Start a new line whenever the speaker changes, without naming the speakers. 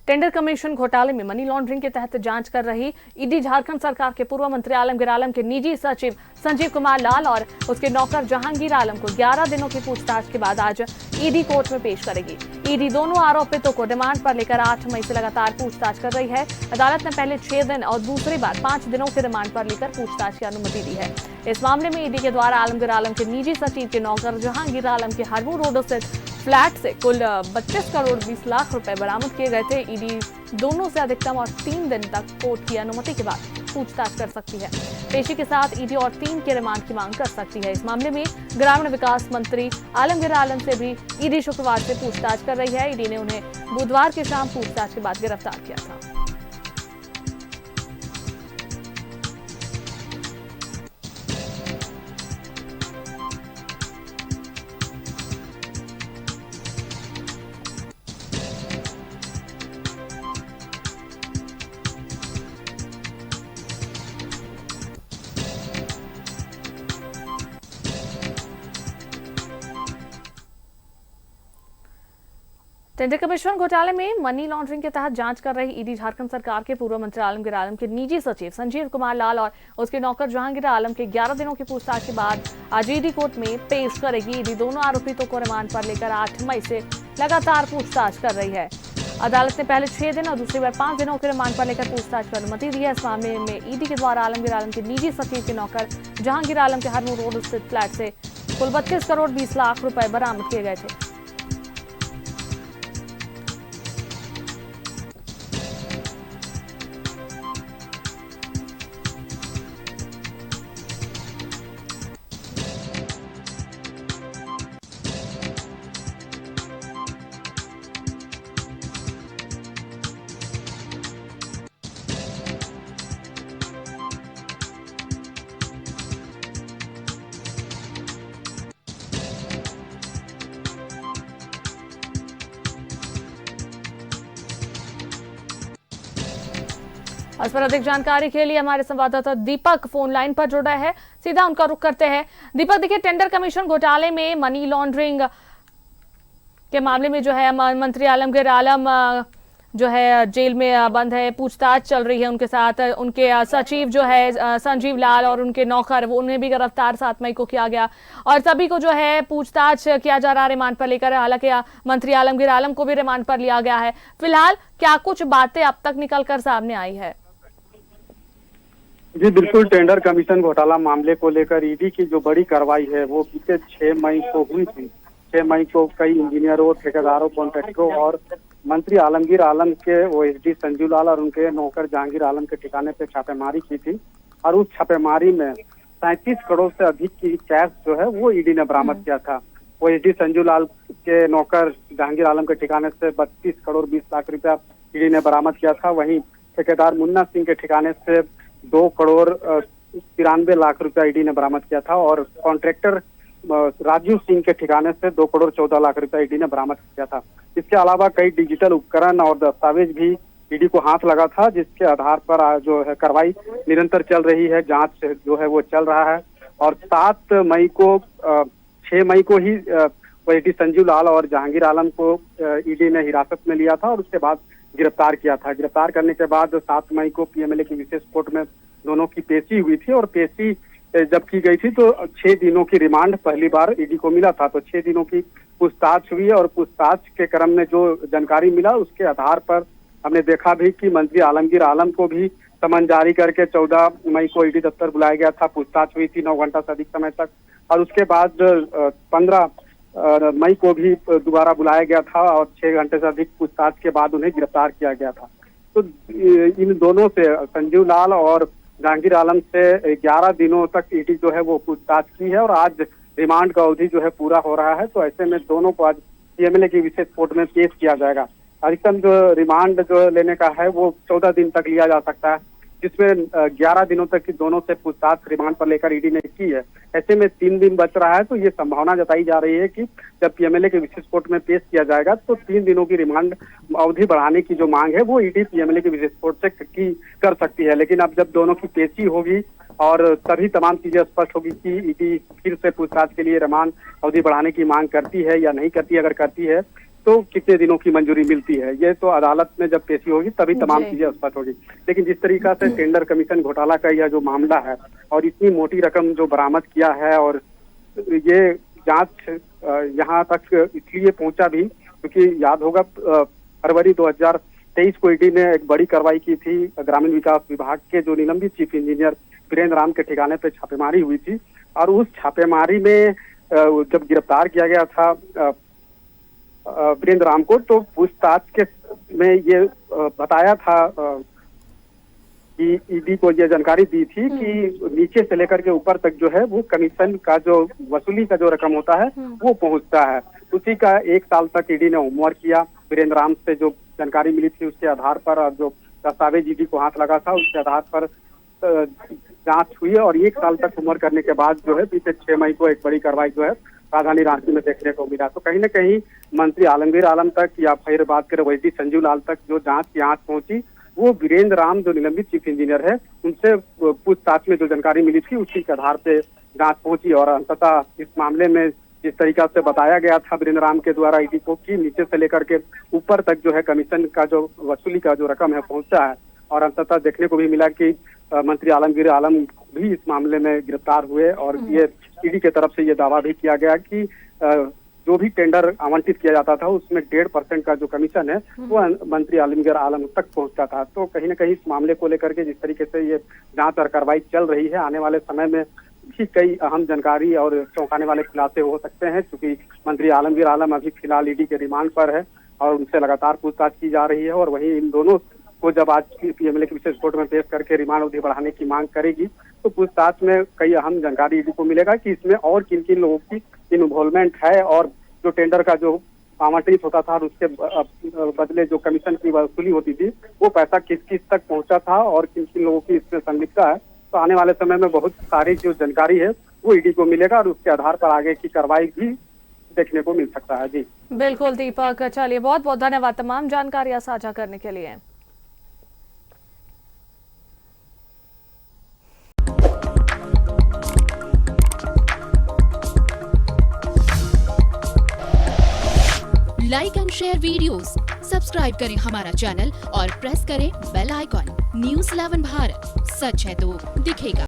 Tender commission घोटाले में money laundering के तहत जांच कर रही ईडी झारखंड सरकार के पूर्व मंत्री आलमगीर आलम के निजी सचिव संजीव कुमार लाल और उसके नौकर जहांगीर आलम को 11 दिनों की पूछताछ के बाद आज ईडी कोर्ट में पेश करेगी। ईडी दोनों आरोपितों को रिमांड पर लेकर 8 मई से लगातार पूछताछ कर रही है। अदालत ने पहले 6 दिन और दूसरी बार 5 दिनों के रिमांड पर लेकर पूछताछ की अनुमति दी है। इस मामले में ईडी के द्वारा आलमगीर आलम के निजी सचिव के नौकर जहांगीर आलम के हरमू रोड स्थित फ्लैट से कुल 32 करोड़ 20 लाख रुपए बरामद किए गए थे। ईडी दोनों से अधिकतम और 3 दिन तक कोर्ट की अनुमति के बाद पूछताछ कर सकती है। पेशी के साथ ईडी और 3 के रिमांड की मांग कर सकती है। इस मामले में ग्रामीण विकास मंत्री आलमगीर आलम से भी ईडी शुक्रवार से पूछताछ कर रही है। ईडी ने उन्हें बुधवार की शाम पूछताछ के बाद गिरफ्तार किया था। टेंडर कमीशन घोटाले में मनी लॉन्ड्रिंग के तहत जांच कर रही ईडी झारखंड सरकार के पूर्व मंत्री आलमगीर आलम के निजी सचिव संजीव कुमार लाल और उसके नौकर जहांगीर आलम के 11 दिनों की पूछताछ के बाद आज ईडी कोर्ट में पेश करेगी। ईडी दोनों आरोपितों को रिमांड पर लेकर 8 मई से लगातार पूछताछ कर रही है। अदालत ने पहले 6 दिन और दूसरी बार 5 दिनों के रिमांड पर लेकर पूछताछ की अनुमति दी है। इस मामले में ईडी के द्वारा आलमगीर आलम के निजी सचिव के नौकर जहांगीर आलम के हरमू रोड स्थित फ्लैट से कुल 32 करोड़ 20 लाख रुपए बरामद किए गए थे। इस पर अधिक जानकारी के लिए हमारे संवाददाता दीपक फोन लाइन पर जुड़ा है। सीधा उनका रुख करते हैं। दीपक, देखिए, टेंडर कमीशन घोटाले में मनी लॉन्ड्रिंग के मामले में जो है मंत्री आलमगीर आलम जो है जेल में बंद है, पूछताछ चल रही है उनके साथ। उनके सचिव जो है संजीव लाल और उनके नौकर, वो उन्हें भी गिरफ्तार 7 मई को किया गया और सभी को जो है पूछताछ किया जा रहा है रिमांड पर लेकर। हालांकि मंत्री आलमगीर आलम को भी रिमांड पर लिया गया है। फिलहाल क्या कुछ बातें अब तक निकल कर सामने आई है?
जी बिल्कुल, टेंडर कमीशन घोटाला मामले को लेकर ईडी की जो बड़ी कार्रवाई है वो बीते 6 मई को हुई थी। 6 मई को कई इंजीनियरों, ठेकेदारों, कॉन्ट्रैक्टरों और मंत्री आलमगीर आलम के ओएसडी संजीव लाल और उनके नौकर जहांगीर आलम के ठिकाने पे छापेमारी की थी और उस छापेमारी में 37 करोड़ से अधिक की कैश जो है वो ईडी ने बरामद किया था। ओएसडी संजीव लाल के नौकर जहांगीर आलम के ठिकाने से 32 करोड़ 20 लाख रुपया ईडी ने बरामद किया था। वहीं ठेकेदार मुन्ना सिंह के ठिकाने से 2 करोड़ 93 लाख रुपया ईडी ने बरामद किया था और कॉन्ट्रैक्टर राजीव सिंह के ठिकाने से 2 करोड़ 14 लाख रुपया ईडी ने बरामद किया था। इसके अलावा कई डिजिटल उपकरण और दस्तावेज भी ईडी को हाथ लगा था, जिसके आधार पर जो है कार्रवाई निरंतर चल रही है, जांच जो है वो चल रहा है। और 7 मई को 6 मई को ही ईडी संजीव लाल और जहांगीर आलम को ईडी ने हिरासत में लिया था और उसके बाद गिरफ्तार किया था। गिरफ्तार करने के बाद 7 मई को पीएमएलए की विशेष कोर्ट में दोनों की पेशी हुई थी और पेशी जब की गई थी तो 6 दिनों की रिमांड पहली बार ईडी को मिला था। तो 6 दिनों की पूछताछ हुई और पूछताछ के क्रम में जो जानकारी मिला उसके आधार पर हमने देखा भी कि मंत्री आलमगीर आलम को भी समन जारी करके 14 मई को ईडी दफ्तर बुलाया गया था। पूछताछ हुई थी 9 घंटा से अधिक समय तक और उसके बाद 15 मई को भी दोबारा बुलाया गया था और 6 घंटे से अधिक पूछताछ के बाद उन्हें गिरफ्तार किया गया था। तो इन दोनों से, संजीव लाल और जहांगीर आलम से 11 दिनों तक ईडी जो है वो पूछताछ की है और आज रिमांड का अवधि जो है पूरा हो रहा है। तो ऐसे में दोनों को आज पीएमएलए की विशेष कोर्ट में पेश किया जाएगा। अधिकतम जो रिमांड जो लेने का है वो 14 दिन तक लिया जा सकता है, जिसमें 11 दिनों तक की दोनों से पूछताछ रिमांड पर लेकर ईडी ने की है। ऐसे में 3 दिन बच रहा है, तो ये संभावना जताई जा रही है कि जब पीएमएलए के विशेष कोर्ट में पेश किया जाएगा तो 3 दिनों की रिमांड अवधि बढ़ाने की जो मांग है वो ईडी पीएमएलए के विशेष कोर्ट से कर सकती है। लेकिन अब जब दोनों की पेशी होगी और सभी तमाम चीजें स्पष्ट होगी कि ईडी फिर से पूछताछ के लिए रिमांड अवधि बढ़ाने की मांग करती है या नहीं करती है, अगर करती है तो कितने दिनों की मंजूरी मिलती है। ये तो अदालत में जब पेशी होगी तभी तमाम
जी।
चीजें स्पष्ट होगी। लेकिन जिस तरीका से टेंडर कमीशन घोटाला का यह जो मामला है और इतनी मोटी रकम जो बरामद किया है, और ये जांच यहाँ तक इसलिए पहुंचा भी क्योंकि याद होगा फरवरी 2023 को ईडी ने एक बड़ी कार्रवाई की थी। ग्रामीण विकास विभाग के जो निलंबित चीफ इंजीनियर वीरेंद्र राम के ठिकाने पे छापेमारी हुई थी, और उस छापेमारी में जब गिरफ्तार किया गया था वीरेंद्र राम को, तो पूछताछ के में ये बताया था कि ईडी को ये जानकारी दी थी कि नीचे से लेकर के ऊपर तक जो है वो कमीशन का जो वसूली का जो रकम होता है वो पहुंचता है। उसी का 1 साल तक ईडी ने होमवर्क किया। वीरेंद्र राम से जो जानकारी मिली थी उसके आधार पर, और जो दस्तावेज ईडी को हाथ लगा था उसके आधार पर जांच हुई, और 1 साल तक होमवर्क करने के बाद जो है बीते 6 मई को एक बड़ी कार्रवाई जो है राजधानी रांची में देखने को मिला। तो कहीं न कहीं मंत्री आलमगीर आलम तक, या फिर बात करें वैदी संजीव लाल तक जो जांच की आंच पहुंची, वो वीरेंद्र राम जो निलंबित चीफ इंजीनियर है उनसे पूछताछ में जो जानकारी मिली थी उसी के आधार पे जांच पहुंची। और अंततः इस मामले में जिस तरीका से बताया गया था वीरेंद्र राम के द्वारा ईडी को कि नीचे से लेकर के ऊपर तक जो है कमीशन का जो वसूली का जो रकम है पहुंचा है, और अंततः देखने को भी मिला कि मंत्री आलमगीर आलम भी इस मामले में गिरफ्तार हुए। और ये ईडी की तरफ से ये दावा भी किया गया कि जो भी टेंडर आवंटित किया जाता था उसमें 1.5% का जो कमीशन है वो मंत्री आलमगीर आलम तक पहुंचता था। तो कहीं न कहीं इस मामले को लेकर के जिस तरीके से ये जांच और कार्रवाई चल रही है, आने वाले समय में भी कई अहम जानकारी और चौंकाने वाले खुलासे हो सकते हैं, क्योंकि मंत्री आलमगीर आलम अभी फिलहाल ईडी के रिमांड पर है और उनसे लगातार पूछताछ की जा रही है। और वहीं इन दोनों को जब आज पीएमएलए की विशेष कोर्ट में पेश करके रिमांड अवधि बढ़ाने की मांग करेगी, तो पूछताछ में कई अहम जानकारी ईडी को मिलेगा कि इसमें और किन किन लोगों की इन्वॉल्वमेंट है, और जो टेंडर का जो आवंटित होता था और उसके बदले जो कमीशन की वसूली होती थी वो पैसा किस किस तक पहुंचा था और किन किन लोगों की इसमें संलिप्तता है। तो आने वाले समय में बहुत सारी जो जानकारी है वो ईडी को मिलेगा, और उसके आधार पर आगे की कार्रवाई भी देखने को मिल सकता है। जी
बिल्कुल दीपक, चलिए बहुत बहुत धन्यवाद तमाम जानकारियां साझा करने के लिए।
Like and share videos, subscribe करें हमारा चैनल और प्रेस करें बेल आइकॉन। न्यूज़ 11 भारत, सच है तो दिखेगा।